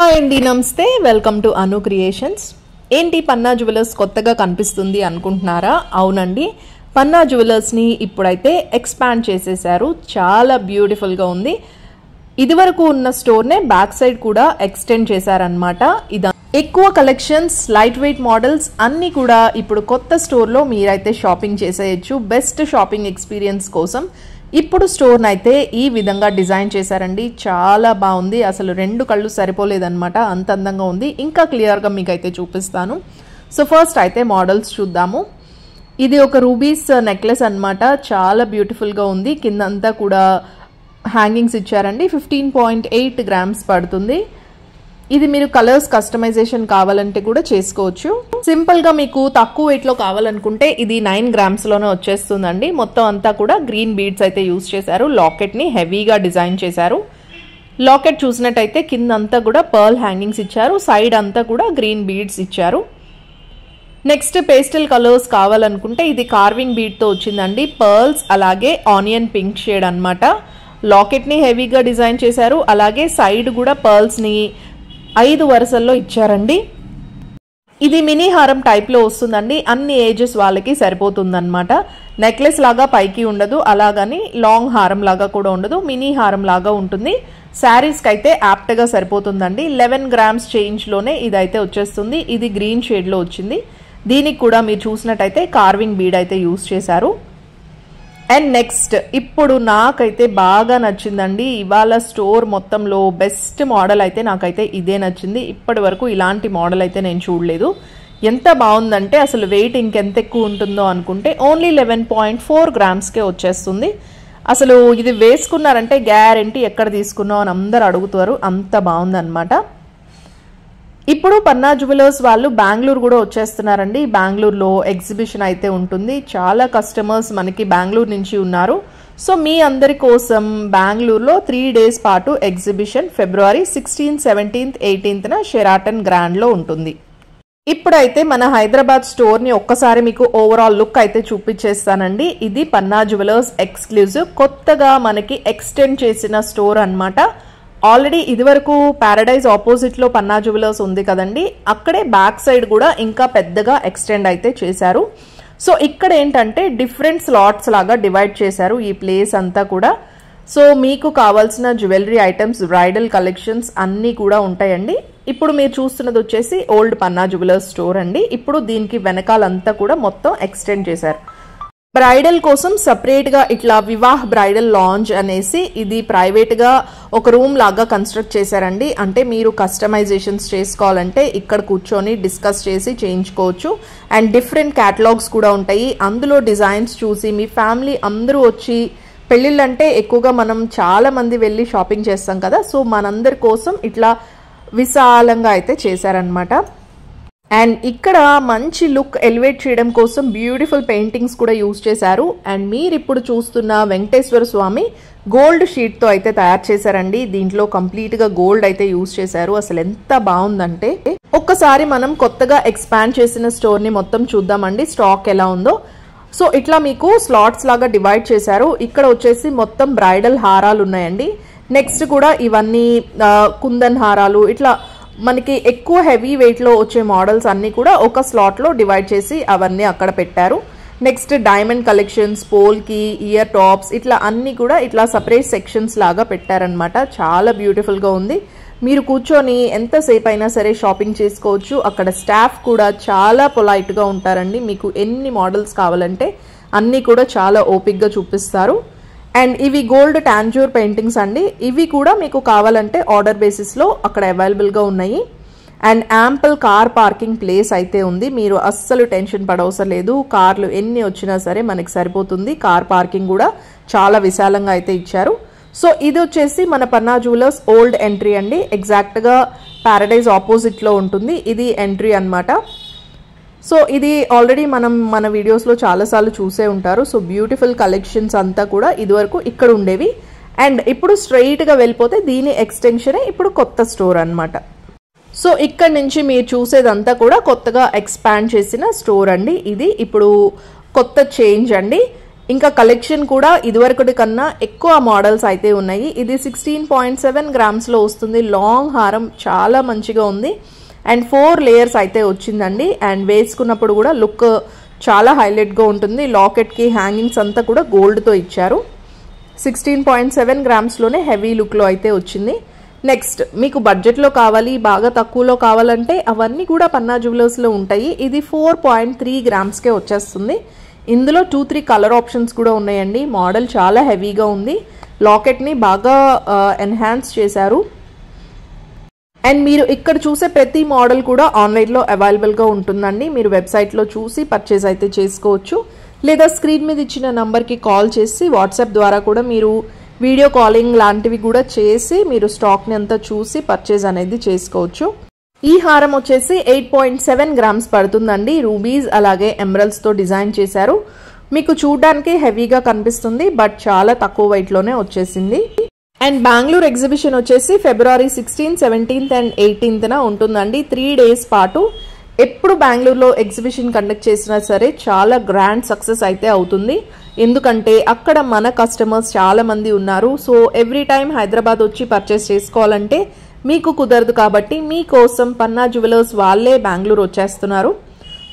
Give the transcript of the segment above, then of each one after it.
Hi అండి, నమస్తే. Welcome to Anu creations. ఏంటి పన్నా జ్యువెలర్స్ కొత్తగా కనిపిస్తుంది అనుకుంటున్నారా? అవునండి, పన్నా జ్యువెలర్స్ని ఇప్పుడైతే ఎక్స్పాండ్ చేసేసారు. చాలా బ్యూటిఫుల్గా ఉంది. ఇదివరకు ఉన్న స్టోర్నే బ్యాక్ సైడ్ కూడా ఎక్స్టెండ్ చేశారనమాట. ఇది ఎక్కువ కలెక్షన్స్, లైట్ వెయిట్ మోడల్స్ అన్నీ కూడా ఇప్పుడు కొత్త స్టోర్లో మీరైతే షాపింగ్ చేసేయచ్చు. బెస్ట్ షాపింగ్ ఎక్స్పీరియన్స్ కోసం ఇప్పుడు స్టోర్ని అయితే ఈ విధంగా డిజైన్ చేశారండి. చాలా బాగుంది. అసలు రెండు కళ్ళు సరిపోలేదన్నమాట, అంత అందంగా ఉంది. ఇంకా క్లియర్గా మీకు అయితే చూపిస్తాను. సో ఫస్ట్ అయితే మోడల్స్ చూద్దాము. ఇది ఒక రూబీస్ నెక్లెస్ అన్నమాట. చాలా బ్యూటిఫుల్గా ఉంది. కిందంతా కూడా హ్యాంగింగ్స్ ఇచ్చారండి. 15.8 గ్రామ్స్ పడుతుంది. ఇది మీరు కలర్స్ కస్టమైజేషన్ కావాలంటే కూడా చేసుకోవచ్చు. సింపుల్గా మీకు తక్కువ వెయిట్లో కావాలనుకుంటే ఇది 9 గ్రామ్స్లోనే వచ్చేస్తుందండి. మొత్తం అంతా కూడా గ్రీన్ బీడ్స్ అయితే యూజ్ చేశారు. లాకెట్ని హెవీగా డిజైన్ చేశారు. లాకెట్ చూసినట్టయితే కిందంతా కూడా పర్ల్ హ్యాంగింగ్స్ ఇచ్చారు. సైడ్ అంతా కూడా గ్రీన్ బీడ్స్ ఇచ్చారు. నెక్స్ట్ పేస్టల్ కలర్స్ కావాలనుకుంటే ఇది కార్వింగ్ బీడ్తో వచ్చిందండి. పర్ల్స్ అలాగే ఆనియన్ పింక్ షేడ్ అనమాట. లాకెట్ని హెవీగా డిజైన్ చేశారు. అలాగే సైడ్ కూడా పర్ల్స్ని 5 వరుసల్లో ఇచ్చారండి. ఇది మినీ హారం టైప్లో వస్తుందండి. అన్ని ఏజెస్ వాళ్ళకి సరిపోతుందన్నమాట. నెక్లెస్ లాగా పైకి ఉండదు, అలాగని లాంగ్ హారం లాగా కూడా ఉండదు, మినీ హారం లాగా ఉంటుంది. శారీస్కి అయితే యాప్ట్గా సరిపోతుందండి. 11 గ్రామ్స్ చేంజ్లోనే ఇదైతే వచ్చేస్తుంది. ఇది గ్రీన్ షేడ్లో వచ్చింది. దీనికి కూడా మీరు చూసినట్టయితే కార్వింగ్ బీడ్ అయితే యూజ్ చేశారు. అండ్ నెక్స్ట్ ఇప్పుడు నాకైతే బాగా నచ్చిందండి. ఇవాళ స్టోర్ మొత్తంలో బెస్ట్ మోడల్ అయితే నాకైతే ఇదే నచ్చింది. ఇప్పటి వరకు ఇలాంటి మోడల్ అయితే నేను చూడలేదు. ఎంత బాగుందంటే అసలు వెయిట్ ఇంకెంత ఎక్కువ ఉంటుందో అనుకుంటే ఓన్లీ 11.4 గ్రామ్స్కే వచ్చేస్తుంది. అసలు ఇది వేసుకున్నారంటే గ్యారెంటీ ఎక్కడ తీసుకున్నావు అని అందరు అడుగుతారు. అంత బాగుందన్నమాట. ఇప్పుడు పన్నా జ్యువెలర్స్ వాళ్ళు బెంగళూరు కూడా వచ్చేస్తున్నారండి. బెంగళూరులో ఎగ్జిబిషన్ అయితే ఉంటుంది. చాలా కస్టమర్స్ మనకి బెంగళూరు నుంచి ఉన్నారు. సో మీ అందరి కోసం బెంగళూరులో 3 days పాటు ఎగ్జిబిషన్ ఫిబ్రవరి 16, 17, 18న షెరాటన్ గ్రాండ్లో ఉంటుంది. ఇప్పుడైతే మన హైదరాబాద్ స్టోర్ని ఒక్కసారి మీకు ఓవరాల్ లుక్ అయితే చూపించేస్తానండి. ఇది పన్నా జ్యువెలర్స్ ఎక్స్క్లూజివ్, కొత్తగా మనకి ఎక్స్టెండ్ చేసిన స్టోర్ అన్నమాట. ఆల్రెడీ ఇదివరకు ప్యారడైజ్ ఆపోజిట్లో పన్నా జ్యువెలర్స్ ఉంది కదండి, అక్కడే బ్యాక్ సైడ్ కూడా ఇంకా పెద్దగా ఎక్స్టెండ్ అయితే చేశారు. సో ఇక్కడ ఏంటంటే డిఫరెంట్ స్లాట్స్ లాగా డివైడ్ చేశారు ఈ ప్లేస్ అంతా కూడా. సో మీకు కావాల్సిన జ్యువెలరీ ఐటమ్స్, బ్రైడల్ కలెక్షన్స్ అన్నీ కూడా ఉంటాయండి. ఇప్పుడు మీరు చూస్తున్నది వచ్చేసి ఓల్డ్ పన్నా జ్యువెలర్స్ స్టోర్ అండి. ఇప్పుడు దీనికి వెనకాలంతా కూడా మొత్తం ఎక్స్టెండ్ చేశారు. బ్రైడల్ కోసం సపరేట్గా ఇట్లా వివాహ్ బ్రైడల్ లాంజ్ అనేసి ఇది ప్రైవేట్గా ఒక రూమ్ లాగా కన్స్ట్రక్ట్ చేశారండి. అంటే మీరు కస్టమైజేషన్స్ చేసుకోవాలంటే ఇక్కడ కూర్చొని డిస్కస్ చేసి చేయించుకోవచ్చు. అండ్ డిఫరెంట్ క్యాటలాగ్స్ కూడా ఉంటాయి. అందులో డిజైన్స్ చూసి మీ ఫ్యామిలీ అందరూ వచ్చి, పెళ్ళిళ్ళంటే ఎక్కువగా మనం చాలా మంది వెళ్ళి షాపింగ్ చేస్తాం కదా, సో మనందరి కోసం ఇట్లా విశాలంగా అయితే చేశారనమాట. అండ్ ఇక్కడ మంచి లుక్ ఎలివేట్ చేయడం కోసం బ్యూటిఫుల్ పెయింటింగ్స్ కూడా యూజ్ చేశారు. అండ్ మీరు ఇప్పుడు చూస్తున్న వెంకటేశ్వర స్వామి గోల్డ్ షీట్తో అయితే తయారు చేశారండి. దీంట్లో కంప్లీట్గా గోల్డ్ అయితే యూజ్ చేశారు. అసలు ఎంత బాగుందంటే ఒక్కసారి మనం కొత్తగా ఎక్స్పాండ్ చేసిన స్టోర్ని మొత్తం చూద్దామండి, స్టాక్ ఎలా ఉందో. సో ఇట్లా మీకు స్లాట్స్ లాగా డివైడ్ చేశారు. ఇక్కడ వచ్చేసి మొత్తం బ్రైడల్ హారాలు ఉన్నాయండి. నెక్స్ట్ కూడా ఇవన్నీ కుందన్ హారాలు, ఇట్లా మనకి ఎక్కువ హెవీ వెయిట్లో వచ్చే మోడల్స్ అన్నీ కూడా ఒక స్లాట్లో డివైడ్ చేసి అవన్నీ అక్కడ పెట్టారు. Next diamond collections, polki, ear tops, ఇట్లా అన్నీ కూడా ఇట్లా సపరేట్ సెక్షన్స్ లాగా పెట్టారనమాట. చాలా బ్యూటిఫుల్గా ఉంది. మీరు కూర్చొని ఎంతసేపు అయినా సరే షాపింగ్ చేసుకోవచ్చు. అక్కడ స్టాఫ్ కూడా చాలా పొలైట్గా ఉంటారండి. మీకు ఎన్ని మోడల్స్ కావాలంటే అన్నీ కూడా చాలా ఓపిక్గా చూపిస్తారు. అండ్ ఇవి గోల్డ్ టాంజూర్ పెయింటింగ్స్ అండి. ఇవి కూడా మీకు కావాలంటే ఆర్డర్ బేసిస్లో అక్కడ అవైలబుల్గా ఉన్నాయి. And ample car parking place అయితే ఉంది. మీరు అస్సలు టెన్షన్ పడవసరం లేదు. కార్లు ఎన్ని వచ్చినా సరే మనకి సరిపోతుంది. కార్ పార్కింగ్ కూడా చాలా విశాలంగా అయితే ఇచ్చారు. సో ఇది వచ్చేసి మన పన్నా జ్యువెలర్స్ ఓల్డ్ ఎంట్రీ అండి. ఎగ్జాక్ట్గా ప్యారడైజ్ ఆపోజిట్లో ఉంటుంది. ఇది ఎంట్రీ అన్నమాట. సో ఇది ఆల్రెడీ మన వీడియోస్లో చాలాసార్లు చూసే ఉంటారు. సో బ్యూటిఫుల్ కలెక్షన్స్ అంతా కూడా ఇదివరకు ఇక్కడ ఉండేవి. అండ్ ఇప్పుడు స్ట్రైట్గా వెళ్ళిపోతే దీని ఎక్స్టెన్షనే ఇప్పుడు కొత్త స్టోర్ అన్నమాట. సో ఇక్కడ నుంచి మీరు చూసేదంతా కూడా కొత్తగా ఎక్స్పాండ్ చేసిన స్టోర్ అండి. ఇది ఇప్పుడు కొత్త చేంజ్ అండి. ఇంకా కలెక్షన్ కూడా ఇదివరకటి కన్నా ఎక్కువ మోడల్స్ అయితే ఉన్నాయి. ఇది 16.7 గ్రామ్స్లో వస్తుంది. లాంగ్ హారం చాలా మంచిగా ఉంది అండ్ 4 లేయర్స్ అయితే వచ్చిందండి. అండ్ వేసుకున్నప్పుడు కూడా లుక్ చాలా హైలైట్గా ఉంటుంది. లాకెట్కి హ్యాంగింగ్స్ అంతా కూడా గోల్డ్తో ఇచ్చారు. 16.7 గ్రామ్స్లోనే హెవీ లుక్లో అయితే వచ్చింది. నెక్స్ట్ మీకు బడ్జెట్లో కావాలి, బాగా తక్కువలో కావాలంటే అవన్నీ కూడా పన్నా జ్యువెలర్స్లో ఉంటాయి. ఇది 4.3 గ్రామ్స్కే వచ్చేస్తుంది. ఇందులో 2-3 కలర్ ఆప్షన్స్ కూడా ఉన్నాయండి. మోడల్ చాలా హెవీగా ఉంది. లాకెట్ని బాగా ఎన్హాన్స్ చేశారు. అండ్ మీరు ఇక్కడ చూసే ప్రతి మోడల్ కూడా ఆన్లైన్లో అవైలబుల్గా ఉంటుందండి. మీరు వెబ్సైట్లో చూసి పర్చేజ్ అయితే చేసుకోవచ్చు, లేదా స్క్రీన్ మీద ఇచ్చిన నంబర్కి కాల్ చేసి వాట్సాప్ ద్వారా కూడా మీరు వీడియో కాలింగ్ లాంటివి కూడా చేసి మీరు స్టాక్ని అంతా చూసి పర్చేజ్ అనేది చేసుకోవచ్చు. ఈ హారం వచ్చేసి 8.7 గ్రామ్స్ పడుతుందండి. రూబీస్ అలాగే ఎమరల్డ్స్తో డిజైన్ చేశారు. మీకు చూడడానికి హెవీగా కనిపిస్తుంది, బట్ చాలా తక్కువ వెయిట్లోనే వచ్చేసింది. అండ్ బెంగళూరు ఎగ్జిబిషన్ వచ్చేసి ఫిబ్రవరి 16, 17 అండ్ 18 ఉంటుందండి. 3 డేస్ పాటు ఎప్పుడు బెంగళూరులో ఎగ్జిబిషన్ కండక్ట్ చేసినా సరే చాలా గ్రాండ్ సక్సెస్ అయితే అవుతుంది. ఎందుకంటే అక్కడ మన కస్టమర్స్ చాలా మంది ఉన్నారు. సో ఎవ్రీ టైం హైదరాబాద్ వచ్చి పర్చేస్ చేసుకోవాలంటే మీకు కుదరదు. కాబట్టి మీకోసం పన్నా జ్యువెలర్స్ వాళ్ళే బెంగళూరు వచ్చేస్తున్నారు.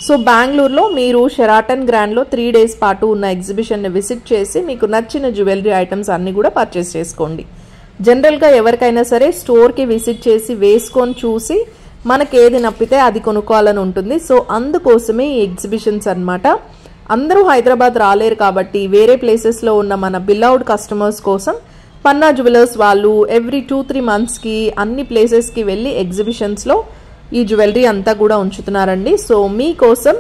సో బెంగళూరులో మీరు షెరాటన్ గ్రాండ్లో 3 డేస్ పాటు ఉన్న ఎగ్జిబిషన్ని విజిట్ చేసి మీకు నచ్చిన జ్యువెలరీ ఐటమ్స్ అన్నీ కూడా పర్చేస్ చేసుకోండి. జనరల్గా ఎవరికైనా సరే స్టోర్కి విజిట్ చేసి వేసుకొని చూసి మనకి ఏది నప్పితే అది కొనుక్కోవాలని ఉంటుంది. సో అందుకోసమే ఈ ఎగ్జిబిషన్స్ అన్నమాట. అందరూ హైదరాబాద్ రాలేరు కాబట్టి వేరే ప్లేసెస్లో ఉన్న మన బిలౌడ్ కస్టమర్స్ కోసం పన్నా జ్యువెలర్స్ వాళ్ళు ఎవ్రీ 2-3 మంత్స్కి అన్ని ప్లేసెస్కి వెళ్ళి ఎగ్జిబిషన్స్లో ఈ జ్యువెలరీ అంతా కూడా ఉంచుతున్నారండి. సో మీకోసం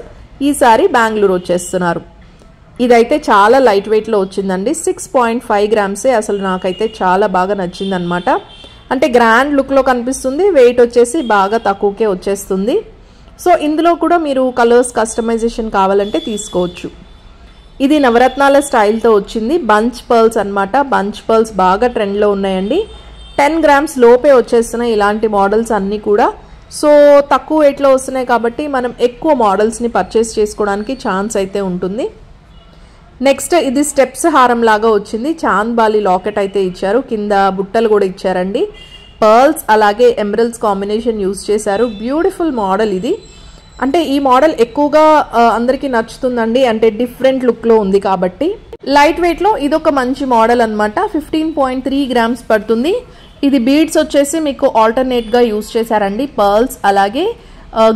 ఈసారి బెంగళూరు వచ్చేస్తున్నారు. ఇదైతే చాలా లైట్ వెయిట్లో వచ్చిందండి. 6.5 గ్రామ్సే. అసలు నాకైతే చాలా బాగా నచ్చిందనమాట. అంటే గ్రాండ్ లుక్లో కనిపిస్తుంది, వెయిట్ వచ్చేసి బాగా తక్కువకే వచ్చేస్తుంది. సో ఇందులో కూడా మీరు కలర్స్ కస్టమైజేషన్ కావాలంటే తీసుకోవచ్చు. ఇది నవరత్నాల స్టైల్తో వచ్చింది. బంచ్ పర్ల్స్ అనమాట. బంచ్ పర్ల్స్ బాగా ట్రెండ్లో ఉన్నాయండి. 10 గ్రామ్స్ లోపే వచ్చేస్తున్నాయి ఇలాంటి మోడల్స్ అన్నీ కూడా. సో తక్కువ వెయిట్లో వస్తున్నాయి కాబట్టి మనం ఎక్కువ మోడల్స్ని పర్చేస్ చేసుకోవడానికి ఛాన్స్ అయితే ఉంటుంది. నెక్స్ట్ ఇది స్టెప్స్ హారం లాగా వచ్చింది. చాంద్బాలి లాకెట్ అయితే ఇచ్చారు, కింద బుట్టలు కూడా ఇచ్చారండి. పర్ల్స్ అలాగే ఎమరల్డ్స్ కాంబినేషన్ యూజ్ చేశారు. బ్యూటిఫుల్ మోడల్ ఇది. అంటే ఈ మోడల్ ఎక్కువగా అందరికీ నచ్చుతుందండి. అంటే డిఫరెంట్ లుక్లో ఉంది కాబట్టి. లైట్ వెయిట్లో ఇదొక మంచి మోడల్ అనమాట. 15.3 గ్రామ్స్ పడుతుంది. ఇది బీడ్స్ వచ్చేసి మీకు ఆల్టర్నేట్గా యూజ్ చేశారండి. పర్ల్స్ అలాగే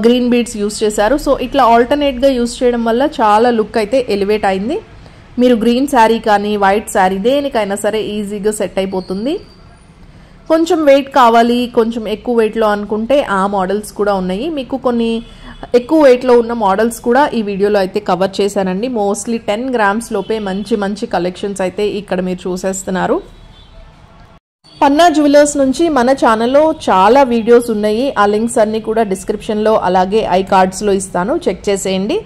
గ్రీన్ బీడ్స్ యూజ్ చేశారు. సో ఇట్లా ఆల్టర్నేట్గా యూజ్ చేయడం వల్ల చాలా లుక్ అయితే ఎలివేట్ అయింది. మీరు గ్రీన్ శారీ కానీ వైట్ శారీ దేనికైనా సరే ఈజీగా సెట్ అయిపోతుంది. కొంచెం వెయిట్ కావాలి, కొంచెం ఎక్కువ వెయిట్లో అనుకుంటే ఆ మోడల్స్ కూడా ఉన్నాయి. మీకు కొన్ని ఎక్కువ వెయిట్లో ఉన్న మోడల్స్ కూడా ఈ వీడియోలో అయితే కవర్ చేశానండి. మోస్ట్లీ 10 గ్రామ్స్ లోపే మంచి మంచి కలెక్షన్స్ అయితే ఇక్కడ మీరు చూసేస్తున్నారు. పన్నా జ్యువెలర్స్ నుంచి మన ఛానల్లో చాలా వీడియోస్ ఉన్నాయి. ఆ లింక్స్ అన్నీ కూడా డిస్క్రిప్షన్లో అలాగే ఐ కార్డ్స్లో ఇస్తాను, చెక్ చేసేయండి.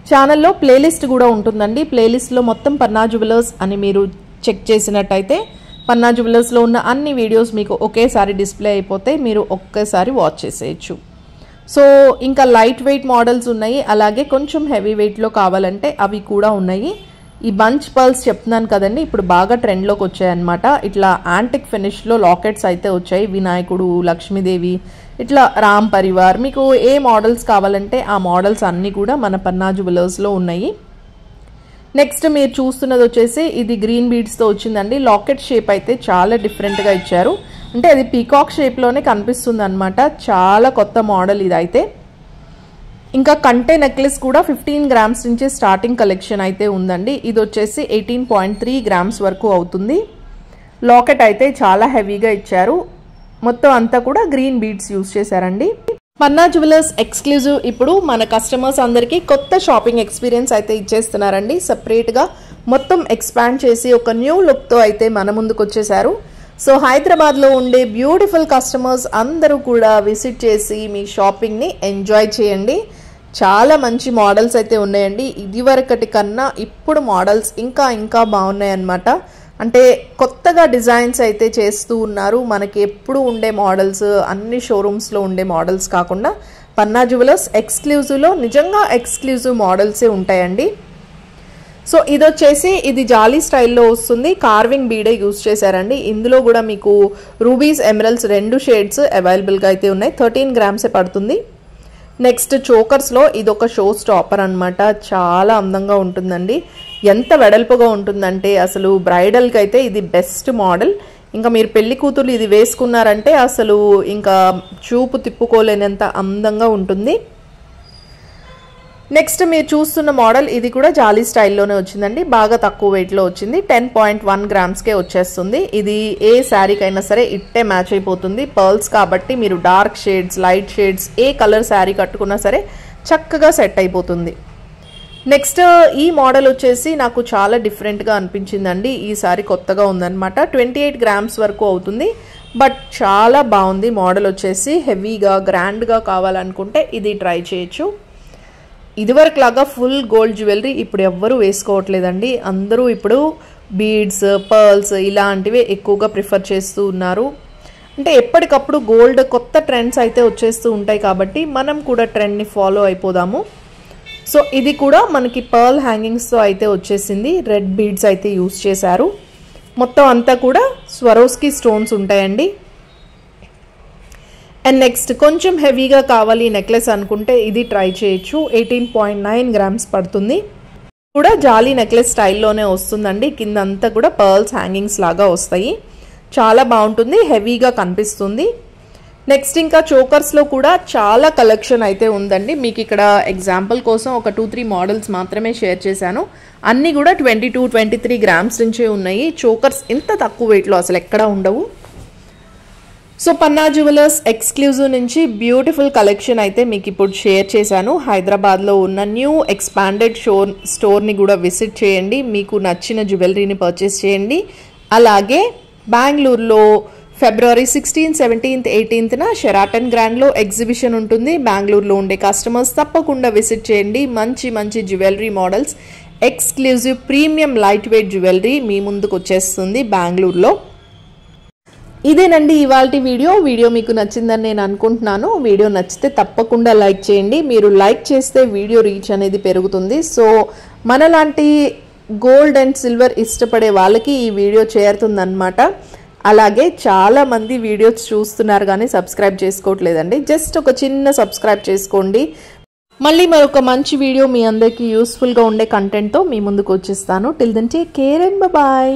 ఛానల్లో ప్లేలిస్ట్ కూడా ఉంటుందండి. ప్లేలిస్ట్లో మొత్తం పన్నా జ్యువెలర్స్ అని మీరు చెక్ చేసినట్టయితే పన్నా జ్యువెలర్స్లో ఉన్న అన్ని వీడియోస్ మీకు ఒకేసారి డిస్ప్లే అయిపోతే మీరు ఒకేసారి వాచ్ చేసేయచ్చు. సో ఇంకా లైట్ వెయిట్ మోడల్స్ ఉన్నాయి, అలాగే కొంచెం హెవీ వెయిట్లో కావాలంటే అవి కూడా ఉన్నాయి. ఈ బంచ్ పర్ల్స్ చెప్తున్నాను కదండి, ఇప్పుడు బాగా ట్రెండ్లోకి వచ్చాయన్నమాట. ఇట్లా యాంటిక్ ఫినిష్లో లాకెట్స్ అయితే వచ్చాయి. వినాయకుడు, లక్ష్మీదేవి, ఇట్లా రామ్ పరివార్, మీకు ఏ మోడల్స్ కావాలంటే ఆ మోడల్స్ అన్నీ కూడా మన పన్నా జ్యువెలర్స్లో ఉన్నాయి. నెక్స్ట్ మీరు చూస్తున్నది వచ్చేసి ఇది గ్రీన్ బీడ్స్తో వచ్చిందండి. లాకెట్ షేప్ అయితే చాలా డిఫరెంట్గా ఇచ్చారు. అంటే అది పీకాక్ షేప్లోనే కనిపిస్తుంది అనమాట. చాలా కొత్త మోడల్ ఇదైతే. ఇంకా కంటే నెక్లెస్ కూడా 15 గ్రామ్స్ నుంచి స్టార్టింగ్ కలెక్షన్ అయితే ఉందండి. ఇది వచ్చేసి 18.3 గ్రామ్స్ వరకు అవుతుంది. లాకెట్ అయితే చాలా హెవీగా ఇచ్చారు. మొత్తం అంతా కూడా గ్రీన్ బీడ్స్ యూజ్ చేశారండి. పన్నా జ్యువెలర్స్ ఎక్స్క్లూజివ్ ఇప్పుడు మన కస్టమర్స్ అందరికీ కొత్త షాపింగ్ ఎక్స్పీరియన్స్ అయితే ఇచ్చేస్తున్నారండి. సపరేట్గా మొత్తం ఎక్స్పాండ్ చేసి ఒక న్యూ లుక్తో అయితే మన ముందుకు వచ్చేసారు. సో హైదరాబాద్లో ఉండే బ్యూటిఫుల్ కస్టమర్స్ అందరూ కూడా విజిట్ చేసి మీ షాపింగ్ని ఎంజాయ్ చేయండి. చాలా మంచి మోడల్స్ అయితే ఉన్నాయండి. ఇదివరకటి కన్నా ఇప్పుడు మోడల్స్ ఇంకా ఇంకా బాగున్నాయి అన్నమాట. అంటే కొత్తగా డిజైన్స్ అయితే చేస్తూ ఉన్నారు. మనకి ఎప్పుడు ఉండే మోడల్స్ అన్ని షోరూమ్స్లో ఉండే మోడల్స్ కాకుండా పన్నా జ్యువెలర్స్ ఎక్స్క్లూజివ్లో నిజంగా ఎక్స్క్లూజివ్ మోడల్సే ఉంటాయండి. సో ఇది వచ్చేసి ఇది జాలీ స్టైల్లో వస్తుంది, కార్వింగ్ బీడే యూజ్ చేశారండి. ఇందులో కూడా మీకు రూబీస్ ఎమరల్స్ 2 షేడ్స్ అవైలబుల్గా అయితే ఉన్నాయి. 13 గ్రామ్సే పడుతుంది. నెక్స్ట్ చోకర్స్లో ఇది ఒక షో స్టాపర్ అనమాట. చాలా అందంగా ఉంటుందండి. ఎంత వెడల్పుగా ఉంటుందంటే అసలు బ్రైడల్కి అయితే ఇది బెస్ట్ మోడల్. ఇంకా మీరు పెళ్లి కూతురు ఇది వేసుకున్నారంటే అసలు ఇంకా చూపు తిప్పుకోలేనంత అందంగా ఉంటుంది. నెక్స్ట్ మీరు చూస్తున్న మోడల్ ఇది కూడా జాలీ స్టైల్లోనే వచ్చిందండి. బాగా తక్కువ వెయిట్లో వచ్చింది. 10.1 గ్రామ్స్కే వచ్చేస్తుంది. ఇది ఏ శారీకైనా సరే ఇట్టే మ్యాచ్ అయిపోతుంది. పర్ల్స్ కాబట్టి మీరు డార్క్ షేడ్స్, లైట్ షేడ్స్, ఏ కలర్ శారీ కట్టుకున్నా సరే చక్కగా సెట్ అయిపోతుంది. నెక్స్ట్ ఈ మోడల్ వచ్చేసి నాకు చాలా డిఫరెంట్గా అనిపించిందండి. ఈ సారీ కొత్తగా ఉందన్నమాట. 28 గ్రామ్స్ వరకు అవుతుంది. బట్ చాలా బాగుంది మోడల్ వచ్చేసి. హెవీగా గ్రాండ్గా కావాలనుకుంటే ఇది ట్రై చేయొచ్చు. ఇదివరకు లాగా ఫుల్ గోల్డ్ జ్యువెలరీ ఇప్పుడు ఎవ్వరూ వేసుకోవట్లేదండి. అందరూ ఇప్పుడు బీడ్స్, పర్ల్స్ ఇలాంటివి ఎక్కువగా ప్రిఫర్ చేస్తూ ఉన్నారు. అంటే ఎప్పటికప్పుడు గోల్డ్ కొత్త ట్రెండ్స్ అయితే వచ్చేస్తూ ఉంటాయి కాబట్టి మనం కూడా ట్రెండ్ని ఫాలో అయిపోదాము. సో ఇది కూడా మనకి పర్ల్ హ్యాంగింగ్స్తో అయితే వచ్చేసింది. రెడ్ బీడ్స్ అయితే యూజ్ చేశారు. మొత్తం అంతా కూడా స్వరోస్కి స్టోన్స్ ఉంటాయండి. అండ్ నెక్స్ట్ కొంచెం హెవీగా కావాలి నెక్లెస్ అనుకుంటే ఇది ట్రై చేయొచ్చు. 18.9 గ్రామ్స్ పడుతుంది. కూడా జాలీ నెక్లెస్ స్టైల్లోనే వస్తుందండి. కింద అంతా కూడా పర్ల్స్ హ్యాంగింగ్స్ లాగా వస్తాయి. చాలా బాగుంటుంది, హెవీగా కనిపిస్తుంది. నెక్స్ట్ ఇంకా చోకర్స్లో కూడా చాలా కలెక్షన్ అయితే ఉందండి. మీకు ఇక్కడ ఎగ్జాంపుల్ కోసం ఒక 2-3 మోడల్స్ మాత్రమే షేర్ చేశాను. అన్నీ కూడా 22-23 గ్రామ్స్ నుంచే ఉన్నాయి. చోకర్స్ ఇంత తక్కువ వెయిట్లో అసలు ఎక్కడా ఉండవు. సో పన్నా జ్యువెలర్స్ ఎక్స్క్లూజివ్ నుంచి బ్యూటిఫుల్ కలెక్షన్ అయితే మీకు ఇప్పుడు షేర్ చేశాను. హైదరాబాద్లో ఉన్న న్యూ ఎక్స్పాండెడ్ స్టోర్ని కూడా విజిట్ చేయండి. మీకు నచ్చిన జ్యువెలరీని పర్చేస్ చేయండి. అలాగే బెంగళూరులో ఫిబ్రవరి 16, 17, 18న షెరాటన్ గ్రాండ్లో ఎగ్జిబిషన్ ఉంటుంది. బెంగళూరులో ఉండే కస్టమర్స్ తప్పకుండా విజిట్ చేయండి. మంచి మంచి jewellery models, exclusive premium light weight jewellery మీ ముందుకు వచ్చేస్తుంది బెంగళూరులో. ఇదేనండి ఇవాల్టి వీడియో మీకు నచ్చిందని నేను అనుకుంటున్నాను. వీడియో నచ్చితే తప్పకుండా లైక్ చేయండి. మీరు లైక్ చేస్తే వీడియో రీచ్ అనేది పెరుగుతుంది. సో మనలాంటి గోల్డ్ అండ్ సిల్వర్ ఇష్టపడే వాళ్ళకి ఈ వీడియో చేరుతుందన్నమాట. అలాగే చాలామంది వీడియోస్ చూస్తున్నారు కానీ సబ్స్క్రైబ్ చేసుకోవట్లేదండి. జస్ట్ ఒక చిన్న సబ్స్క్రైబ్ చేసుకోండి. మళ్ళీ మరొక మంచి వీడియో మీ అందరికీ యూస్ఫుల్గా ఉండే కంటెంట్తో మీ ముందుకు వచ్చేస్తాను. Till then take care and bye.